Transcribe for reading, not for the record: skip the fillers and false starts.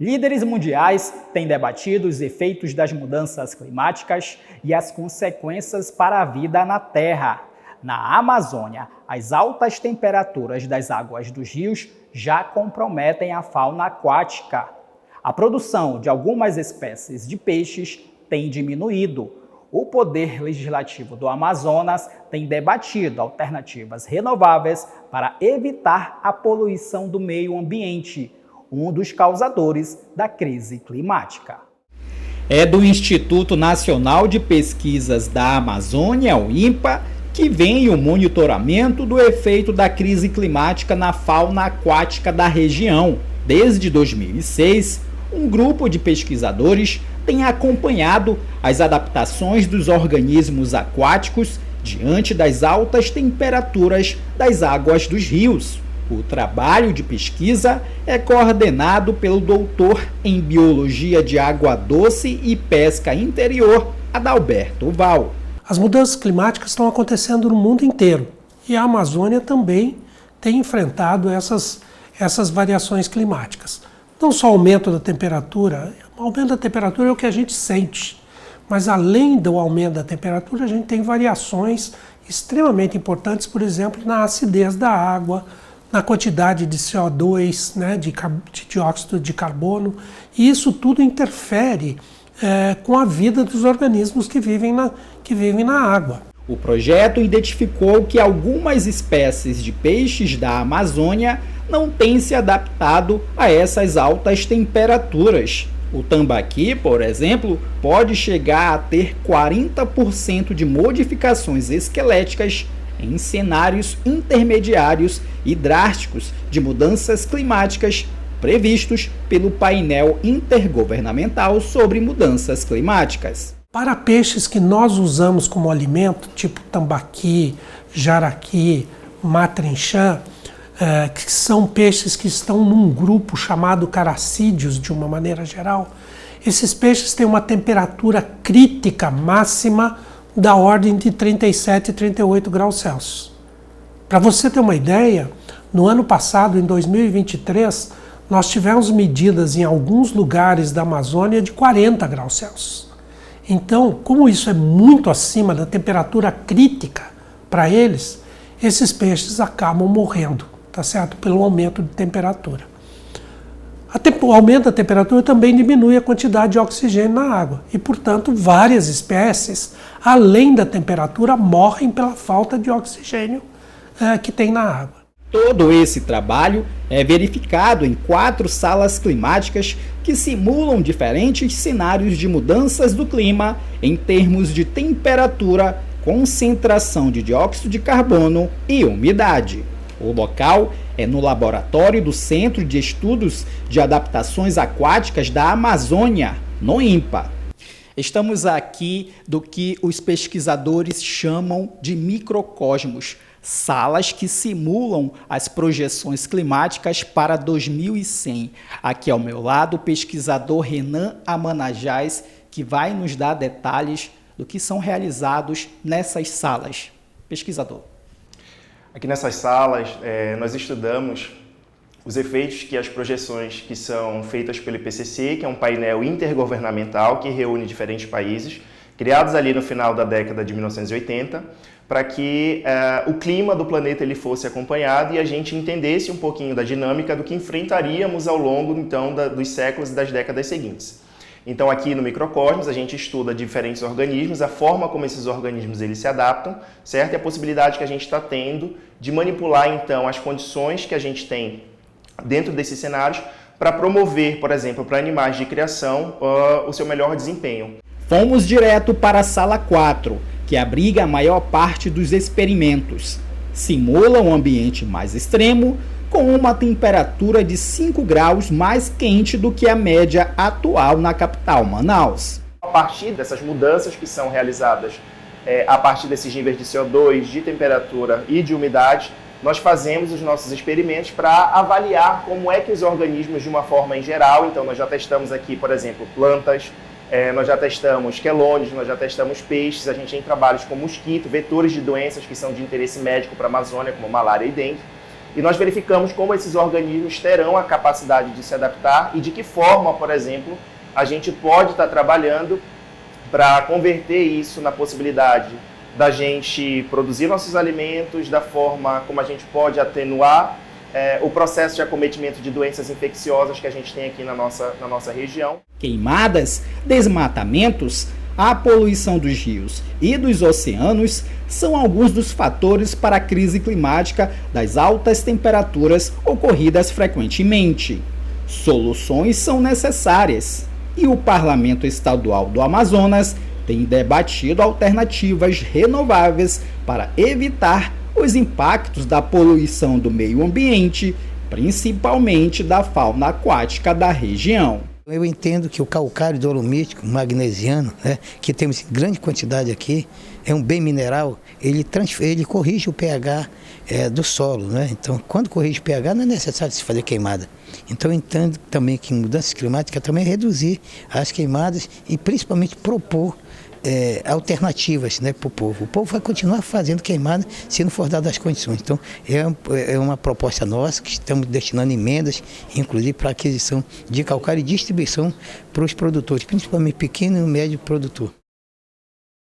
Líderes mundiais têm debatido os efeitos das mudanças climáticas e as consequências para a vida na Terra. Na Amazônia, as altas temperaturas das águas dos rios já comprometem a fauna aquática. A produção de algumas espécies de peixes tem diminuído. O Poder Legislativo do Amazonas tem debatido alternativas renováveis para evitar a poluição do meio ambiente, um dos causadores da crise climática. É do Instituto Nacional de Pesquisas da Amazônia, o INPA, que vem o monitoramento do efeito da crise climática na fauna aquática da região. Desde 2006, um grupo de pesquisadores tem acompanhado as adaptações dos organismos aquáticos diante das altas temperaturas das águas dos rios. O trabalho de pesquisa é coordenado pelo doutor em Biologia de Água Doce e Pesca Interior, Adalberto Val. As mudanças climáticas estão acontecendo no mundo inteiro e a Amazônia também tem enfrentado essas variações climáticas. Não só o aumento da temperatura é o que a gente sente, mas além do aumento da temperatura, a gente tem variações extremamente importantes, por exemplo, na acidez da água, na quantidade de CO2, de dióxido de carbono, e isso tudo interfere com a vida dos organismos que vivem na água. O projeto identificou que algumas espécies de peixes da Amazônia não têm se adaptado a essas altas temperaturas. O tambaqui, por exemplo, pode chegar a ter 40% de modificações esqueléticas em cenários intermediários e drásticos de mudanças climáticas previstos pelo painel intergovernamental sobre mudanças climáticas. Para peixes que nós usamos como alimento, tipo tambaqui, jaraqui, matrinchã, que são peixes que estão num grupo chamado caracídeos de uma maneira geral, esses peixes têm uma temperatura crítica máxima da ordem de 37 e 38 graus Celsius. Para você ter uma ideia, no ano passado, em 2023, nós tivemos medidas em alguns lugares da Amazônia de 40 graus Celsius. Então, como isso é muito acima da temperatura crítica para eles, esses peixes acabam morrendo, tá certo? Pelo aumento de temperatura. O aumento da temperatura também diminui a quantidade de oxigênio na água e, portanto, várias espécies, além da temperatura, morrem pela falta de oxigênio que tem na água. Todo esse trabalho é verificado em 4 salas climáticas que simulam diferentes cenários de mudanças do clima em termos de temperatura, concentração de dióxido de carbono e umidade. O local é no laboratório do Centro de Estudos de Adaptações Aquáticas da Amazônia, no INPA. Estamos aqui do que os pesquisadores chamam de microcosmos, salas que simulam as projeções climáticas para 2100. Aqui ao meu lado o pesquisador Renan Amanajás, que vai nos dar detalhes do que são realizados nessas salas. Pesquisador. Aqui nessas salas, nós estudamos os efeitos que as projeções que são feitas pelo IPCC, que é um painel intergovernamental que reúne diferentes países, criados ali no final da década de 1980, para que o clima do planeta ele fosse acompanhado e a gente entendesse um pouquinho da dinâmica do que enfrentaríamos ao longo então dos séculos e das décadas seguintes. Então aqui no Microcosmos a gente estuda diferentes organismos, a forma como esses organismos eles se adaptam, certo? E a possibilidade que a gente está tendo de manipular então as condições que a gente tem dentro desses cenários para promover, por exemplo, para animais de criação, o seu melhor desempenho. Fomos direto para a sala 4, que abriga a maior parte dos experimentos. Simula um ambiente mais extremo, com uma temperatura de 5 graus mais quente do que a média atual na capital, Manaus. A partir dessas mudanças que são realizadas a partir desses níveis de CO2, de temperatura e de umidade, nós fazemos os nossos experimentos para avaliar como é que os organismos, de uma forma em geral, então nós já testamos aqui, por exemplo, plantas, nós já testamos quelônios, nós já testamos peixes, a gente tem trabalhos com mosquito, vetores de doenças que são de interesse médico para a Amazônia, como malária e dengue. e nós verificamos como esses organismos terão a capacidade de se adaptar e de que forma, por exemplo, a gente pode estar trabalhando para converter isso na possibilidade da gente produzir nossos alimentos, da forma como a gente pode atenuar o processo de acometimento de doenças infecciosas que a gente tem aqui na nossa região. Queimadas, desmatamentos, a poluição dos rios e dos oceanos são alguns dos fatores para a crise climática das altas temperaturas ocorridas frequentemente. Soluções são necessárias e o Parlamento Estadual do Amazonas tem debatido alternativas renováveis para evitar os impactos da poluição do meio ambiente, principalmente da fauna aquática da região. Eu entendo que o calcário dolomítico magnesiano, que temos em grande quantidade aqui, é um bem mineral, ele corrige o pH do solo. Então, quando corrige o pH, não é necessário se fazer queimada. Então, eu entendo também que mudanças climáticas também reduzir as queimadas e principalmente propor alternativas para o povo. O povo vai continuar fazendo queimada se não for dadas as condições. Então, é uma proposta nossa que estamos destinando emendas, inclusive para aquisição de calcário e distribuição para os produtores, principalmente pequeno e médio produtor.